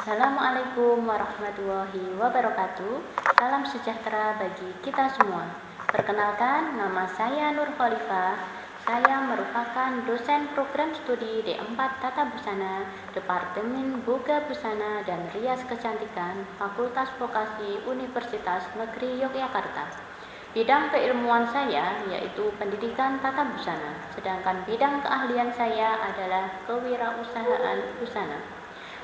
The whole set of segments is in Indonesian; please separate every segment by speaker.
Speaker 1: Assalamualaikum warahmatullahi wabarakatuh. Salam sejahtera bagi kita semua. Perkenalkan, nama saya Nur Khalifah. Saya merupakan dosen program studi D4 Tata Busana, Departemen Boga Busana dan Rias Kecantikan, Fakultas Vokasi Universitas Negeri Yogyakarta. Bidang keilmuan saya yaitu pendidikan tata busana, sedangkan bidang keahlian saya adalah kewirausahaan busana.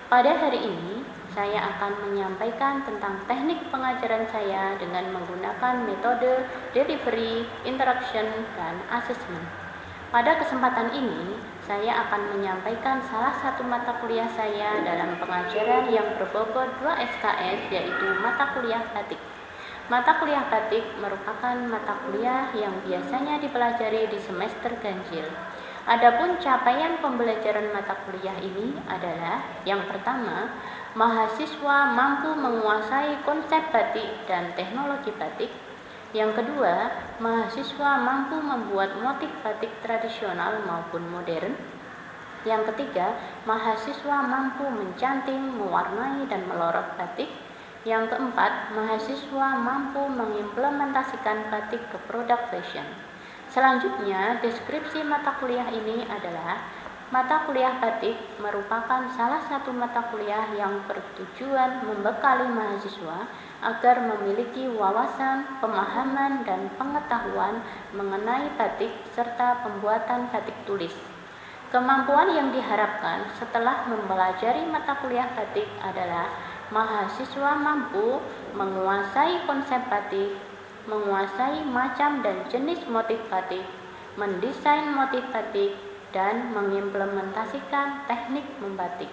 Speaker 1: Pada hari ini, saya akan menyampaikan tentang teknik pengajaran saya dengan menggunakan metode delivery, interaction, dan assessment. Pada kesempatan ini, saya akan menyampaikan salah satu mata kuliah saya dalam pengajaran yang berbobot 2 SKS, yaitu mata kuliah batik. Mata kuliah batik merupakan mata kuliah yang biasanya dipelajari di semester ganjil. Adapun capaian pembelajaran mata kuliah ini adalah yang pertama, mahasiswa mampu menguasai konsep batik dan teknologi batik. Yang kedua, mahasiswa mampu membuat motif batik tradisional maupun modern. Yang ketiga, mahasiswa mampu mencanting, mewarnai, dan melorot batik. Yang keempat, mahasiswa mampu mengimplementasikan batik ke produk fashion. Selanjutnya, deskripsi mata kuliah ini adalah mata kuliah batik merupakan salah satu mata kuliah yang bertujuan membekali mahasiswa agar memiliki wawasan, pemahaman, dan pengetahuan mengenai batik serta pembuatan batik tulis. Kemampuan yang diharapkan setelah mempelajari mata kuliah batik adalah mahasiswa mampu menguasai konsep batik, menguasai macam dan jenis motif batik, mendesain motif batik, dan mengimplementasikan teknik membatik.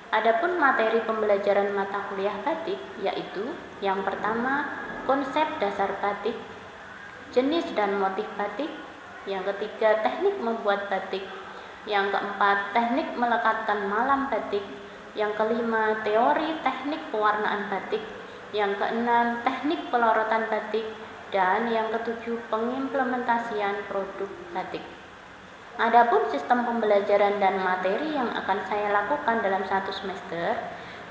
Speaker 1: Adapun materi pembelajaran mata kuliah batik yaitu yang pertama, konsep dasar batik, jenis dan motif batik, yang ketiga, teknik membuat batik, yang keempat, teknik melekatkan malam batik, yang kelima, teori teknik pewarnaan batik, yang keenam, teknik pelorotan batik, dan yang ketujuh, pengimplementasian produk batik. Adapun sistem pembelajaran dan materi yang akan saya lakukan dalam satu semester,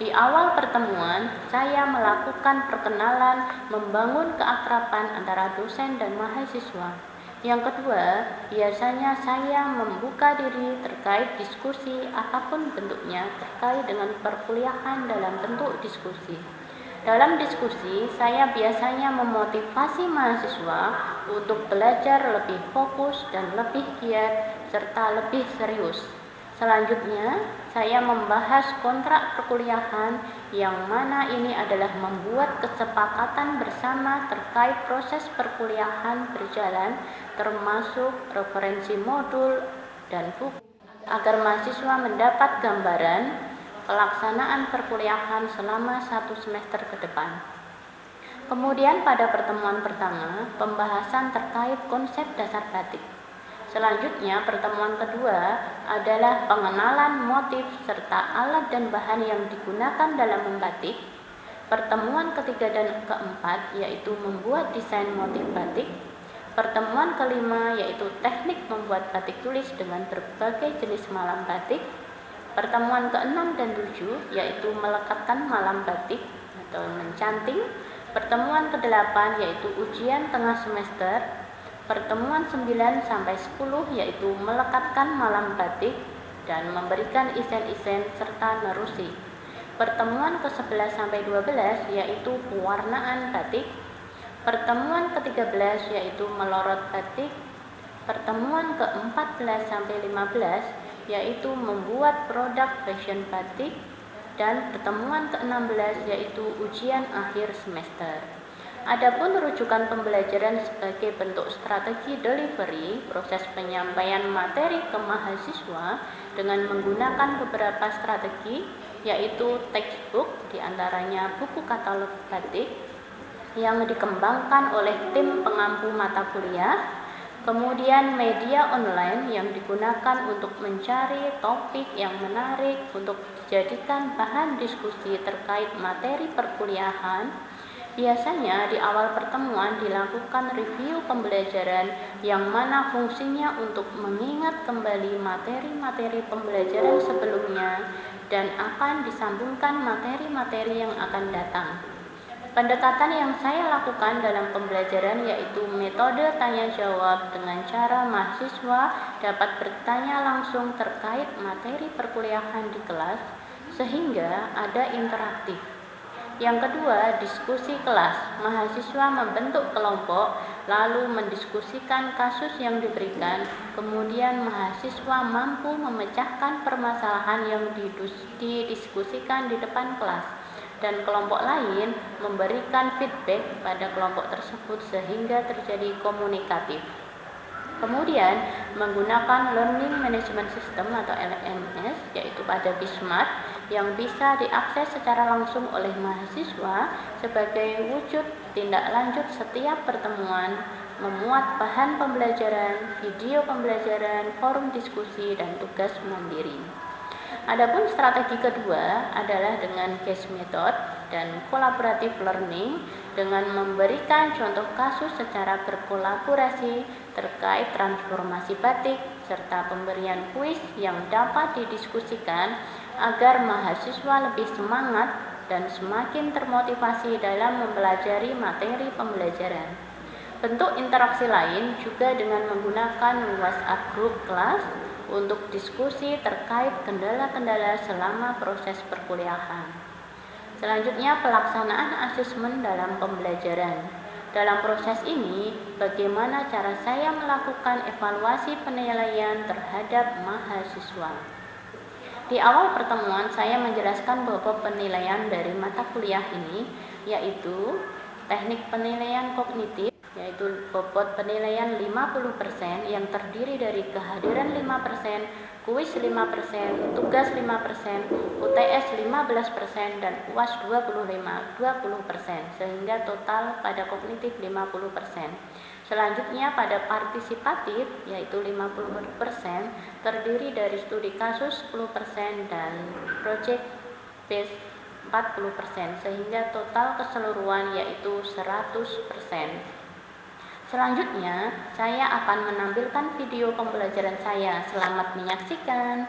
Speaker 1: di awal pertemuan saya melakukan perkenalan, membangun keakraban antara dosen dan mahasiswa. Yang kedua, biasanya saya membuka diri terkait diskusi apapun bentuknya terkait dengan perkuliahan dalam bentuk diskusi. Dalam diskusi, saya biasanya memotivasi mahasiswa untuk belajar lebih fokus dan lebih giat serta lebih serius. Selanjutnya, saya membahas kontrak perkuliahan yang mana ini adalah membuat kesepakatan bersama terkait proses perkuliahan berjalan, termasuk referensi modul dan buku, agar mahasiswa mendapat gambaran pelaksanaan perkuliahan selama satu semester ke depan. Kemudian pada pertemuan pertama, pembahasan terkait konsep dasar batik. Selanjutnya, pertemuan kedua adalah pengenalan motif serta alat dan bahan yang digunakan dalam membatik. Pertemuan ketiga dan keempat yaitu membuat desain motif batik. Pertemuan kelima yaitu teknik membuat batik tulis dengan berbagai jenis malam batik. Pertemuan ke-6 dan 7 yaitu melekatkan malam batik atau mencanting. Pertemuan ke-8 yaitu ujian tengah semester. Pertemuan 9 sampai 10 yaitu melekatkan malam batik dan memberikan isen-isen serta nerusi. Pertemuan ke-11 sampai 12 yaitu pewarnaan batik. Pertemuan ke-13 yaitu melorot batik. Pertemuan ke-14 sampai 15 yaitu membuat produk fashion batik, dan pertemuan ke-16 yaitu ujian akhir semester. Adapun rujukan pembelajaran sebagai bentuk strategi delivery, proses penyampaian materi ke mahasiswa dengan menggunakan beberapa strategi, yaitu textbook, diantaranya buku katalog batik yang dikembangkan oleh tim pengampu mata kuliah. Kemudian media online yang digunakan untuk mencari topik yang menarik untuk dijadikan bahan diskusi terkait materi perkuliahan. Biasanya di awal pertemuan dilakukan review pembelajaran yang mana fungsinya untuk mengingat kembali materi-materi pembelajaran sebelumnya dan akan disambungkan materi-materi yang akan datang. Pendekatan yang saya lakukan dalam pembelajaran yaitu metode tanya jawab dengan cara mahasiswa dapat bertanya langsung terkait materi perkuliahan di kelas sehingga ada interaktif. Yang kedua, diskusi kelas. Mahasiswa membentuk kelompok lalu mendiskusikan kasus yang diberikan, kemudian mahasiswa mampu memecahkan permasalahan yang didiskusikan di depan kelas, dan kelompok lain memberikan feedback pada kelompok tersebut sehingga terjadi komunikatif. Kemudian menggunakan Learning Management System atau LMS yaitu pada Bismart yang bisa diakses secara langsung oleh mahasiswa sebagai wujud tindak lanjut setiap pertemuan, memuat bahan pembelajaran, video pembelajaran, forum diskusi, dan tugas mandiri. Adapun strategi kedua adalah dengan case method dan collaborative learning dengan memberikan contoh kasus secara berkolaborasi terkait transformasi batik serta pemberian kuis yang dapat didiskusikan agar mahasiswa lebih semangat dan semakin termotivasi dalam mempelajari materi pembelajaran. Bentuk interaksi lain juga dengan menggunakan WhatsApp group kelas untuk diskusi terkait kendala-kendala selama proses perkuliahan. Selanjutnya, pelaksanaan asesmen dalam pembelajaran. Dalam proses ini, bagaimana cara saya melakukan evaluasi penilaian terhadap mahasiswa? Di awal pertemuan, saya menjelaskan bahwa penilaian dari mata kuliah ini yaitu teknik penilaian kognitif, yaitu bobot penilaian 50% yang terdiri dari kehadiran 5%, kuis 5%, tugas 5%, UTS 15%, dan UAS 20%, sehingga total pada kognitif 50%. Selanjutnya pada partisipatif yaitu 50% terdiri dari studi kasus 10% dan project based 40%, sehingga total keseluruhan yaitu 100%. Selanjutnya, saya akan menampilkan video pembelajaran saya. Selamat menyaksikan.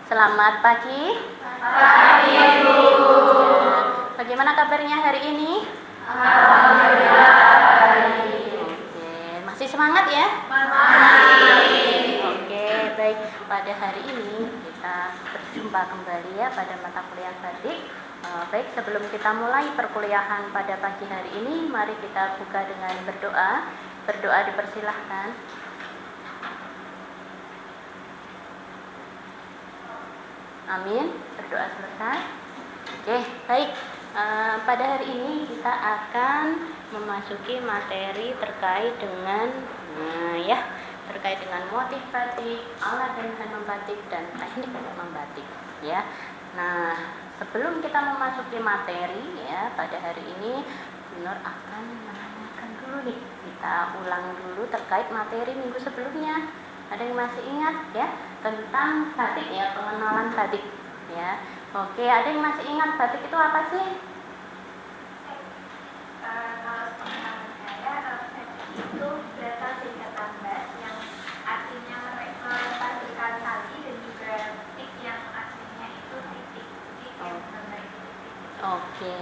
Speaker 1: Selamat pagi.
Speaker 2: Pagi, Bu.
Speaker 1: Bagaimana kabarnya hari ini?
Speaker 2: Alhamdulillah baik.
Speaker 1: Oke, masih semangat ya?
Speaker 2: Masih.
Speaker 1: Oke, baik. Pada hari ini kita berjumpa kembali ya pada mata kuliah batik. Baik, sebelum kita mulai perkuliahan pada pagi hari ini, mari kita buka dengan berdoa. Berdoa dipersilahkan. Amin. Berdoa selesai. Oke, baik. Pada hari ini kita akan memasuki materi terkait dengan terkait dengan motif batik, alat dan bahan membatik, dan teknik membatik ya. Nah, sebelum kita memasuki materi ya pada hari ini, Nur akan menanyakan dulu nih, kita ulang dulu terkait materi minggu sebelumnya. Ada yang masih ingat ya tentang batik ya, pengenalan batik ya. Oke, ada yang masih ingat batik itu apa sih?
Speaker 2: Kalau pengalaman saya, batik itu berasal singkatan bat yang artinya melepaskan tali, dan juga tik yang aslinya itu titik yang gambar itu.
Speaker 1: Oke,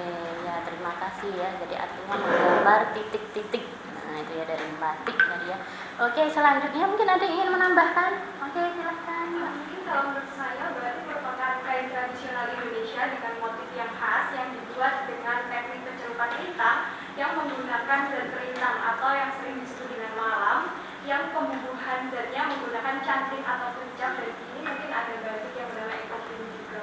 Speaker 1: ya terima kasih ya. Jadi artinya menggambar titik-titik. Nah, itu ya dari batik tadi ya. Oke, selanjutnya mungkin ada yang ingin menambahkan? Oke, silakan.
Speaker 2: Mungkin kalau menurut saya berarti merupakan kain tradisional Indonesia dengan motif yang khas yang dibuat dengan teknik pencelupan rintang yang menggunakan zat rintang atau yang sering disebut dengan malam, yang pembubuhan zatnya menggunakan canting atau puncak. Dari sini mungkin ada batik yang bernama ekoprim juga.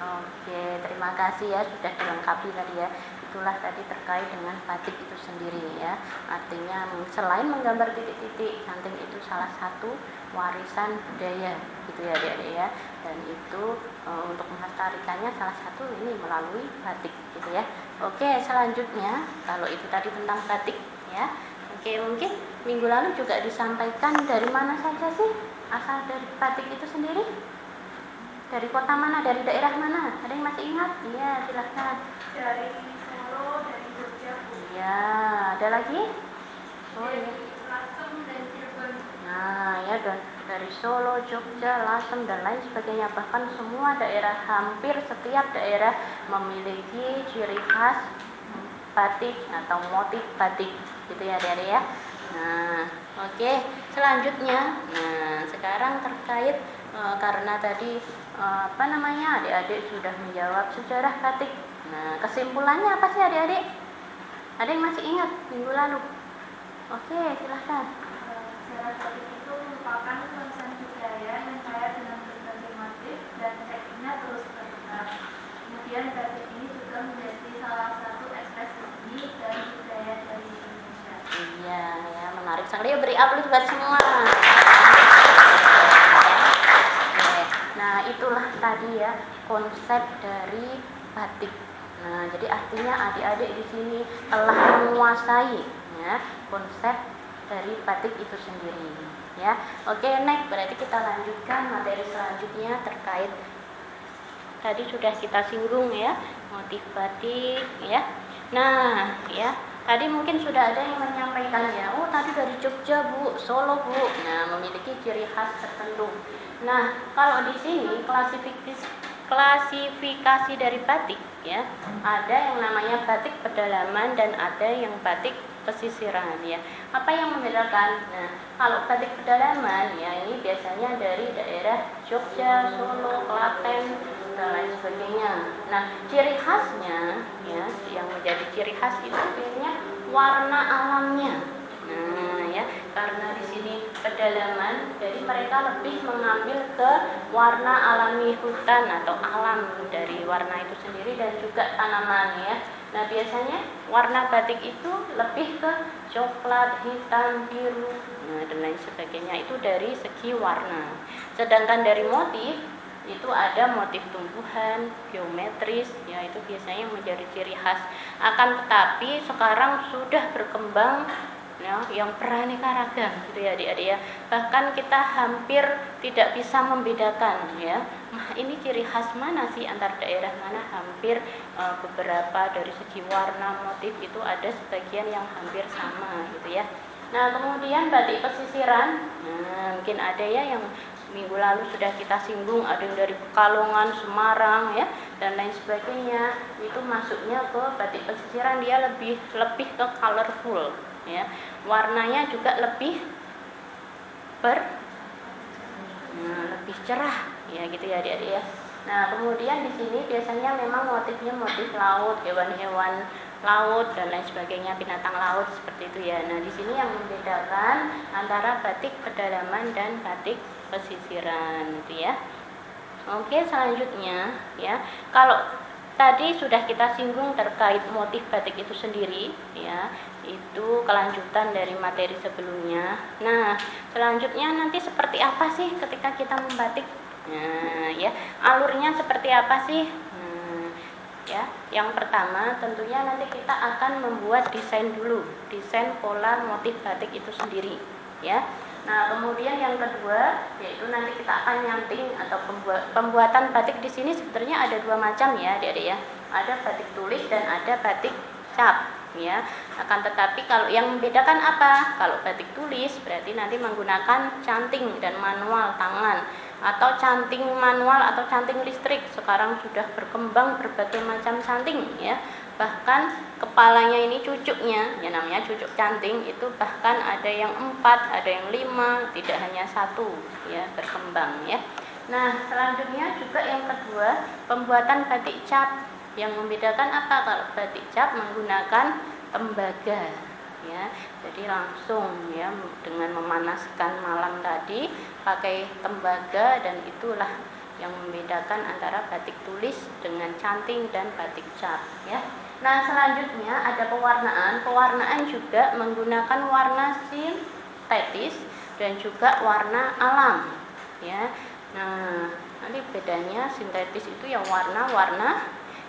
Speaker 1: Oke, terima kasih ya sudah dilengkapi tadi ya. Itulah tadi terkait dengan batik itu sendiri ya. Artinya selain menggambar titik-titik, canting itu salah satu warisan budaya gitu ya adik-adik ya. Dan itu untuk melestarikannya salah satu ini melalui batik gitu ya. Oke, selanjutnya kalau itu tadi tentang batik ya. Oke, mungkin minggu lalu juga disampaikan dari mana saja sih asal dari batik itu sendiri? Dari kota mana? Dari daerah mana? Ada yang masih ingat? Iya, silahkan.
Speaker 2: Dari Solo, dari Jogja, Jogja.
Speaker 1: Ya, ada lagi? Oh,
Speaker 2: Dari
Speaker 1: iya.
Speaker 2: Lasem dan Cirebon.
Speaker 1: Nah, ya dari Solo, Jogja, Lasem dan lain sebagainya. Bahkan semua daerah, hampir setiap daerah memiliki ciri khas batik atau motif batik, gitu ya, Adik-adik ya. Nah, oke. Selanjutnya, nah sekarang terkait karena tadi adik-adik sudah menjawab sejarah batik. Nah, kesimpulannya apa sih adik-adik? Ada yang masih ingat minggu lalu? Oke, silahkan.
Speaker 2: Sejarah batik itu merupakan warisan budaya yang kaya dengan berbagai motif dan tekniknya terus berkembang. Kemudian batik ini juga menjadi salah satu ekspresi seni dan budaya dari Indonesia.
Speaker 1: Iya, ya menarik sekali. Beri aplaus buat semua. Oke. Nah, itulah tadi ya konsep dari batik. Nah, jadi artinya adik-adik di sini telah menguasai ya konsep dari batik itu sendiri ya. Oke, next berarti kita lanjutkan materi selanjutnya terkait tadi sudah kita singgung ya motif batik ya. Nah, ya tadi mungkin sudah ada yang menyampaikan ya, oh tadi dari Jogja Bu, Solo Bu, nah memiliki ciri khas tertentu. Nah, kalau di sini klasifikasi dari batik ya, ada yang namanya batik pedalaman dan ada yang batik pesisiran ya. Apa yang membedakan? Nah, kalau batik pedalaman ya ini biasanya dari daerah Jogja, Solo, Klaten dan lain sebagainya. Nah, ciri khasnya ya yang menjadi ciri khas itu biasanya warna alamnya. Nah, ya, karena di sini pedalaman, jadi mereka lebih mengambil ke warna alami hutan atau alam dari warna itu sendiri dan juga tanaman ya. Nah, biasanya warna batik itu lebih ke coklat, hitam, biru, dan lain sebagainya. Itu dari segi warna. Sedangkan dari motif itu ada motif tumbuhan, geometris, ya itu biasanya menjadi ciri khas. Akan tetapi sekarang sudah berkembang ya, yang beraneka ragam gitu ya adik-adik ya. Bahkan kita hampir tidak bisa membedakan ya. Nah, ini ciri khas mana sih antar daerah mana? Hampir beberapa dari segi warna motif itu ada sebagian yang hampir sama gitu ya. Nah, kemudian batik pesisiran. Nah, mungkin ada ya yang minggu lalu sudah kita singgung, ada yang dari Pekalongan, Semarang ya dan lain sebagainya. Itu masuknya ke batik pesisiran, dia lebih ke colorful ya. Warnanya juga lebih lebih cerah ya gitu ya adik-adik ya. Nah, kemudian di sini biasanya memang motifnya motif laut, hewan-hewan laut dan lain sebagainya, binatang laut seperti itu ya. Nah, di sini yang membedakan antara batik pedalaman dan batik pesisiran gitu ya. Oke, selanjutnya ya. Kalau tadi sudah kita singgung terkait motif batik itu sendiri ya, itu kelanjutan dari materi sebelumnya. Nah, selanjutnya nanti seperti apa sih ketika kita membatik? Nah, ya, alurnya seperti apa sih? Ya, yang pertama tentunya nanti kita akan membuat desain dulu, desain pola motif batik itu sendiri, ya. Nah, kemudian yang kedua yaitu nanti kita akan nyanting atau pembuatan batik di sini sebenarnya ada dua macam ya, adik-adik ya. Ada batik tulis dan ada batik cap, ya. Akan tetapi kalau yang membedakan apa? Kalau batik tulis berarti nanti menggunakan canting dan manual tangan, atau canting manual atau canting listrik. Sekarang sudah berkembang berbagai macam canting ya. Bahkan kepalanya ini cucuknya, ya namanya cucuk canting, itu bahkan ada yang 4, ada yang 5, tidak hanya 1 ya, berkembang ya. Nah, selanjutnya juga yang kedua, pembuatan batik cap. Yang membedakan apa? Kalau batik cap menggunakan tembaga ya. Jadi langsung ya dengan memanaskan malam tadi pakai tembaga, dan itulah yang membedakan antara batik tulis dengan canting dan batik cap ya. Nah, selanjutnya ada pewarnaan. Pewarnaan juga menggunakan warna sintetis dan juga warna alam ya. Nah, nanti bedanya sintetis itu yang warna-warna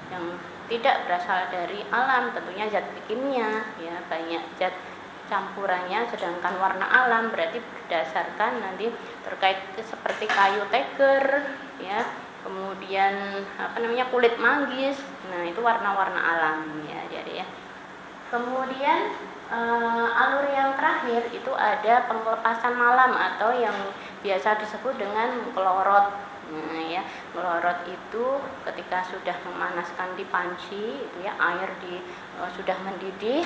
Speaker 1: yang tidak berasal dari alam, tentunya zat kimia ya, banyak zat campurannya. Sedangkan warna alam berarti berdasarkan nanti terkait seperti kayu teger ya, kemudian kulit manggis. Nah, itu warna-warna alam ya, jadi ya. Kemudian alur yang terakhir itu ada pengelepasan malam atau yang biasa disebut dengan melorot. Nah, ya, melorot itu ketika sudah memanaskan di panci, itu ya, air sudah mendidih.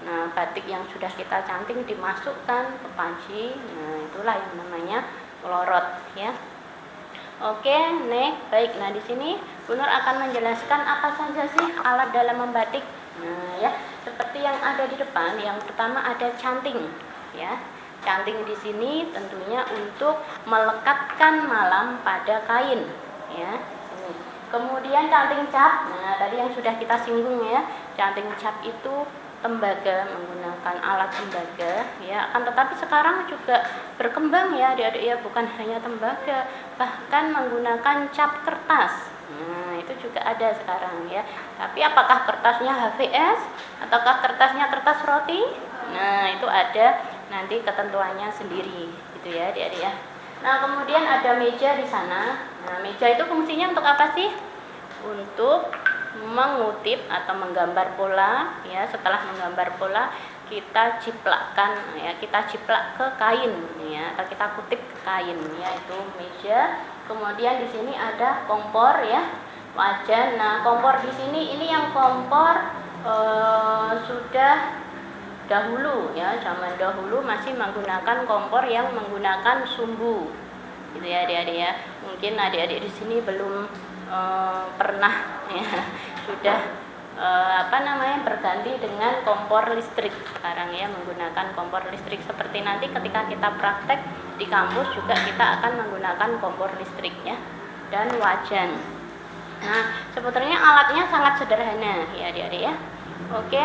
Speaker 1: Nah, batik yang sudah kita canting dimasukkan ke panci. Nah, itulah yang namanya melorot, ya. Oke, baik. Nah, di sini Bu Nur akan menjelaskan apa saja sih alat dalam membatik. Nah, ya, seperti yang ada di depan, yang pertama ada canting, ya. Canting di sini tentunya untuk melekatkan malam pada kain, ya. Kemudian canting cap. Nah, tadi yang sudah kita singgung ya, canting cap itu tembaga, menggunakan alat tembaga, ya. Akan tetapi sekarang juga berkembang ya, adik-adik ya, bukan hanya tembaga, bahkan menggunakan cap kertas. Nah, itu juga ada sekarang ya. Tapi apakah kertasnya HVS ataukah kertasnya kertas roti? Nah, itu ada nanti ketentuannya sendiri gitu ya, adik-adik ya. Nah, kemudian ada meja di sana. Nah, meja itu fungsinya untuk apa sih? Untuk mengutip atau menggambar pola, ya. Setelah menggambar pola, kita ciplakkan, ya, kita ciplak ke kain, ya, atau kita kutip ke kain, ya, itu meja. Kemudian di sini ada kompor, ya, wajan. Nah, kompor di sini ini yang kompor sudah dahulu, ya, zaman dahulu masih menggunakan kompor yang menggunakan sumbu, gitu ya, adik-adik ya. Mungkin adik-adik di sini belum pernah, ya, sudah berganti dengan kompor listrik sekarang, ya, menggunakan kompor listrik. Seperti nanti ketika kita praktek di kampus juga kita akan menggunakan kompor listrik, ya, dan wajan. Nah, sebetulnya alatnya sangat sederhana, ya, adik-adik ya. Oke,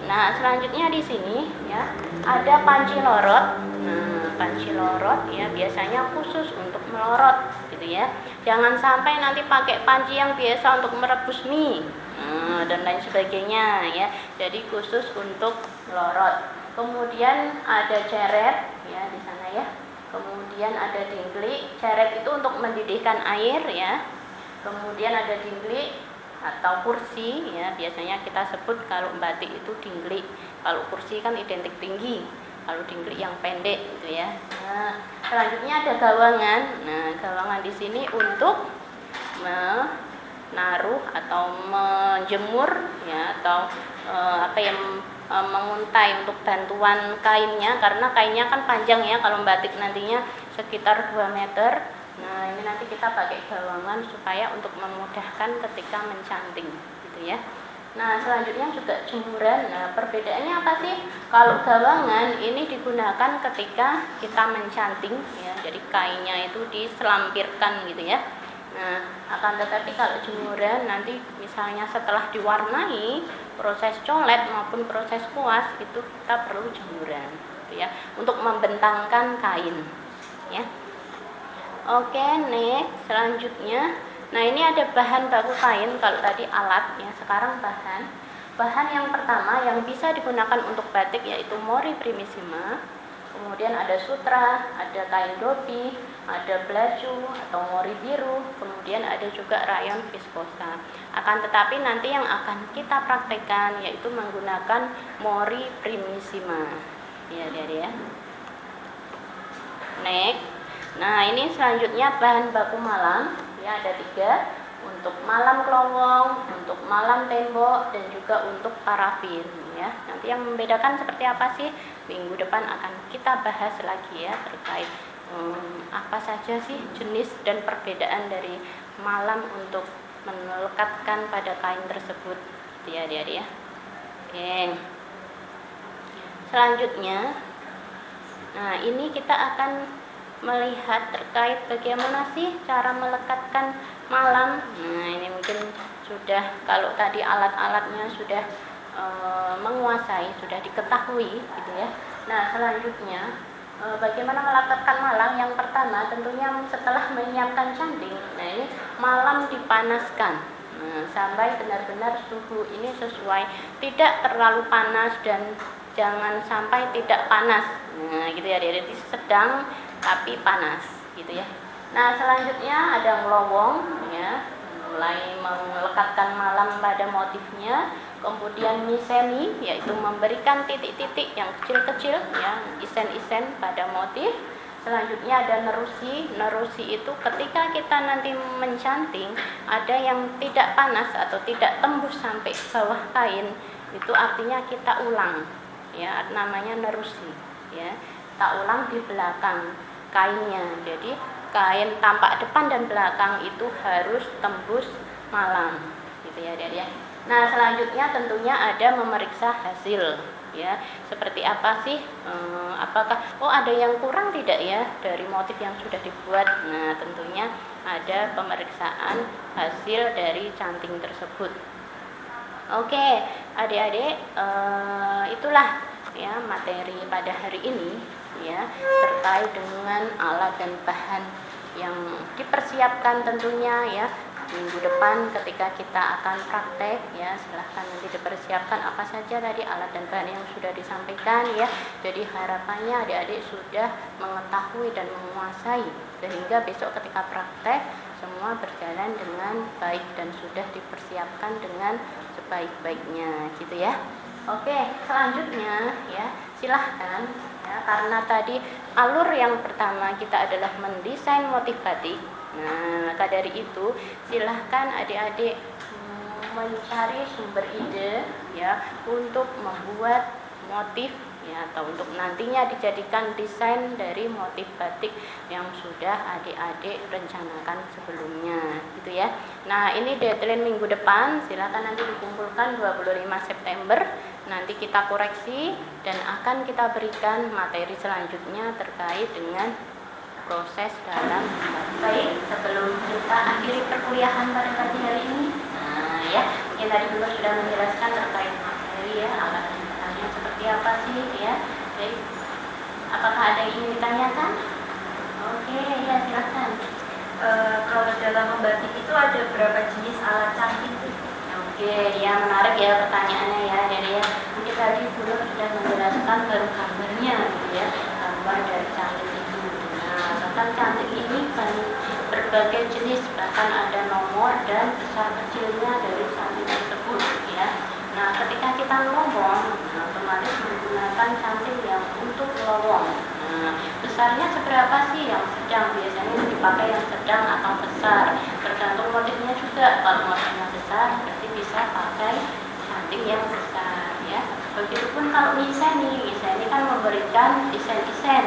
Speaker 1: nah, selanjutnya di sini, ya, ada panci lorot. Nah, panci lorot, ya, biasanya khusus untuk melorot, gitu ya. Jangan sampai nanti pakai panci yang biasa untuk merebus mie, dan lain sebagainya, ya. Jadi khusus untuk melorot. Kemudian ada ceret, ya, di sana, ya. Kemudian ada dingklik. Ceret itu untuk mendidihkan air, ya. Kemudian ada dingklik atau kursi, ya, biasanya kita sebut kalau batik itu dingklik. Kalau kursi kan identik tinggi, kalau dingklik yang pendek, gitu ya. Nah, selanjutnya ada gawangan. Nah, gawangan di sini untuk menaruh atau menjemur, ya, atau menguntai untuk bantuan kainnya, karena kainnya kan panjang, ya, kalau batik nantinya sekitar 2 meter. Nah, ini nanti kita pakai gawangan supaya untuk memudahkan ketika mencanting, gitu ya. Nah, selanjutnya juga jemuran. Nah, perbedaannya apa sih? Kalau gawangan ini digunakan ketika kita mencanting, ya, jadi kainnya itu diselampirkan, gitu ya. Nah, akan tetapi kalau jemuran nanti misalnya setelah diwarnai, proses colet maupun proses kuas itu kita perlu jemuran, gitu ya, untuk membentangkan kain, ya. Oke, selanjutnya, nah, ini ada bahan baku kain. Kalau tadi alat, ya, sekarang bahan. Bahan yang pertama yang bisa digunakan untuk batik yaitu mori primissima. Kemudian ada sutra, ada kain dopi, ada belaju atau mori biru. Kemudian ada juga rayon viskosa. Akan tetapi nanti yang akan kita praktekkan yaitu menggunakan mori primissima. Ya, ya. Nah, ini selanjutnya bahan baku malam, ya, ada 3, untuk malam kelowong, untuk malam tembok, dan juga untuk parafin, ya. Nanti yang membedakan seperti apa sih? Minggu depan akan kita bahas lagi, ya, terkait apa saja sih jenis dan perbedaan dari malam untuk melekatkan pada kain tersebut, ya, ya. Oke. Selanjutnya, nah, ini kita akan melihat terkait bagaimana sih cara melekatkan malam. Nah, ini mungkin sudah, kalau tadi alat-alatnya sudah menguasai, sudah diketahui, gitu ya. Nah, selanjutnya bagaimana melekatkan malam? Yang pertama tentunya setelah menyiapkan canting. Nah, ini malam dipanaskan, sampai benar-benar suhu ini sesuai, tidak terlalu panas dan jangan sampai tidak panas. Nah, gitu ya, jadi sedang tapi panas, gitu ya. Nah, selanjutnya ada ngelowong, ya. mulai melekatkan malam pada motifnya. Kemudian miseni, yaitu memberikan titik-titik yang kecil-kecil, ya, isen-isen pada motif. Selanjutnya ada nerusi. Nerusi itu ketika kita nanti mencanting, ada yang tidak panas atau tidak tembus sampai bawah kain, itu artinya kita ulang, ya, namanya nerusi, ya. Kita ulang di belakang kainnya. Jadi kain tampak depan dan belakang itu harus tembus malam, gitu ya, ya. Nah, selanjutnya tentunya ada memeriksa hasil, ya. Seperti apa sih? Apakah ada yang kurang tidak ya dari motif yang sudah dibuat? Nah, tentunya ada pemeriksaan hasil dari canting tersebut. Oke, adik-adik, itulah ya materi pada hari ini, ya, terkait dengan alat dan bahan yang dipersiapkan tentunya, ya. Minggu depan ketika kita akan praktek, ya, silahkan nanti dipersiapkan apa saja tadi alat dan bahan yang sudah disampaikan, ya. Jadi harapannya adik-adik sudah mengetahui dan menguasai sehingga besok ketika praktek semua berjalan dengan baik dan sudah dipersiapkan dengan sebaik-baiknya, gitu ya. Oke, selanjutnya, ya, silahkan, ya, karena tadi alur yang pertama kita adalah mendesain motif batik. Nah, maka dari itu silahkan adik-adik mencari sumber ide, ya, untuk membuat motif, ya, atau untuk nantinya dijadikan desain dari motif batik yang sudah adik-adik rencanakan sebelumnya, gitu ya. Nah, ini deadline minggu depan, silahkan nanti dikumpulkan 25 September, nanti kita koreksi dan akan kita berikan materi selanjutnya terkait dengan proses dalam membuat. Baik, sebelum kita akhiri perkuliahan pada pagi hari ini, nah, ya, yang tadi juga sudah menjelaskan terkait materi, ya, alat dan bahannya seperti apa sih, ya. Baik, apakah ada yang ingin ditanyakan? Oke, ya, silakan.
Speaker 2: Kalau dalam membatik itu ada berapa jenis alat canting?
Speaker 1: Oke, ya, menarik ya pertanyaannya, ya. Jadi ya, mungkin tadi belum sudah menjelaskan baru gambarnya, gitu ya, gambar dari canting itu. Nah, bahkan canting ini kan berbagai jenis, bahkan ada nomor dan besar kecilnya dari canting tersebut, ya. Nah, ketika kita ngomong, otomatis menggunakan canting yang untuk lowong. Nah, besarnya seberapa sih? Yang sedang, biasanya dipakai yang sedang atau besar, tergantung motifnya juga. Kalau motifnya besar berarti bisa pakai canting yang besar, ya. Begitupun kalau miseni kan memberikan isen-isen.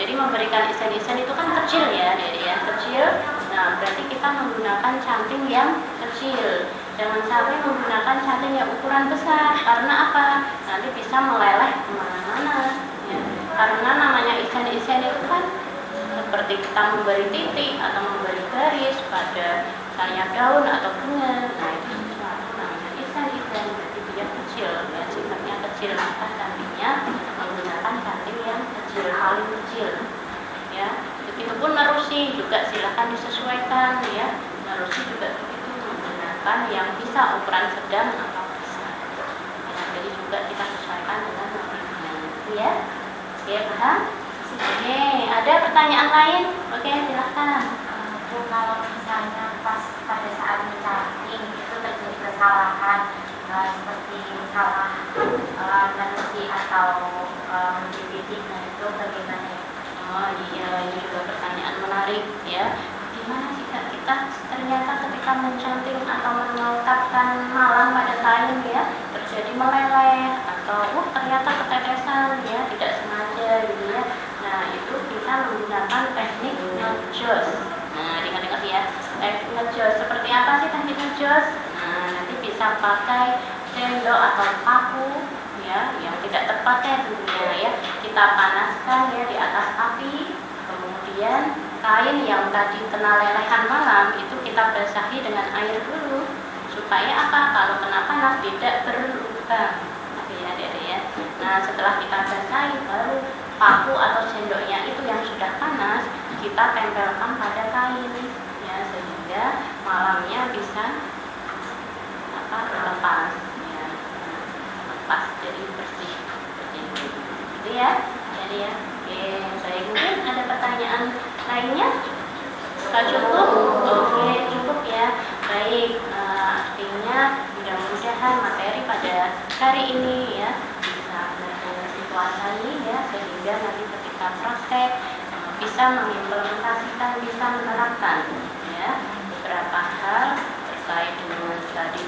Speaker 1: Jadi memberikan isen-isen itu kan kecil, ya, kecil. Nah, berarti kita menggunakan canting yang kecil. Jangan sampai menggunakan canting yang ukuran besar. Karena apa? Nanti bisa meleleh kemana-mana, ya. Karena namanya isen-isen itu kan seperti kita memberi titik atau memberi garis pada misalnya daun atau bunga. Nah, itu sesuatu namanya isen-isen, berarti dia kecil, ya, sifatnya kecil. Maka cantingnya menggunakan canting yang kecil, paling kecil, ya. Begitupun nerusi juga silahkan disesuaikan, ya. Nerusi juga begitu, menggunakan yang bisa ukuran sedang atau besar, ya. Jadi juga kita sesuaikan dengan motifnya, ya. Oke, paham? Oke, ada pertanyaan lain? Oke, silahkan.
Speaker 3: Kalau misalnya pas pada saat mencanting itu terjadi kesalahan, seperti salah nerusi atau mendidik, nah itu bagaimana ya?
Speaker 1: Oh iya, ini juga pertanyaan menarik, ya. Gimana jika kita ternyata ketika mencanting atau melengkapkan malam pada kain, ya, terjadi meleleh atau ternyata ketetesan, ya, tidak sengaja, gitu ya. Nah, itu kita menggunakan teknik ngejos. Nah, ingat-ingat ya, teknik ngejos. Seperti apa sih teknik ngejos? Nah, nanti bisa pakai sendok atau paku, ya, yang tidak terpakai tentunya, ya. Kita panaskan, ya, di atas api. Kemudian kain yang tadi kena lelehan malam itu kita basahi dengan air dulu supaya apa? Kalau kena panas tidak berlubang. Oke, ya, ya. Nah, setelah kita basahi, baru paku atau sendoknya itu yang sudah panas kita tempelkan pada kain, ya, sehingga malamnya bisa lepas, ya, lepas jadi bersih, gitu ya. Jadi ya, oke, baik. Mungkin ada pertanyaan lainnya? Sudah cukup? Oke, cukup, ya. Baik. Baik, artinya mudah-mudahan materi pada hari ini ya bisa benar-benar dikuasai ya, sehingga nanti ketika praktek bisa mengimplementasikan, bisa menerapkan ya beberapa hal terkait dengan tadi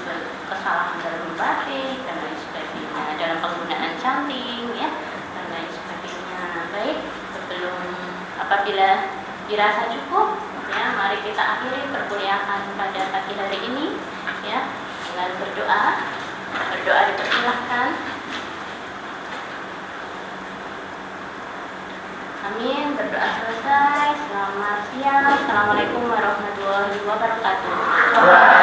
Speaker 1: kesalahan dalam batik dan lain sebagainya, dalam penggunaan canting ya dan lain sebagainya. Baik, sebelum apabila dirasa cukup ya, mari kita akhiri perkuliahan pada pagi hari ini ya dengan berdoa. Berdoa dipersilahkan. Amin. Berdoa selesai. Selamat siang. Assalamualaikum warahmatullahi wabarakatuh.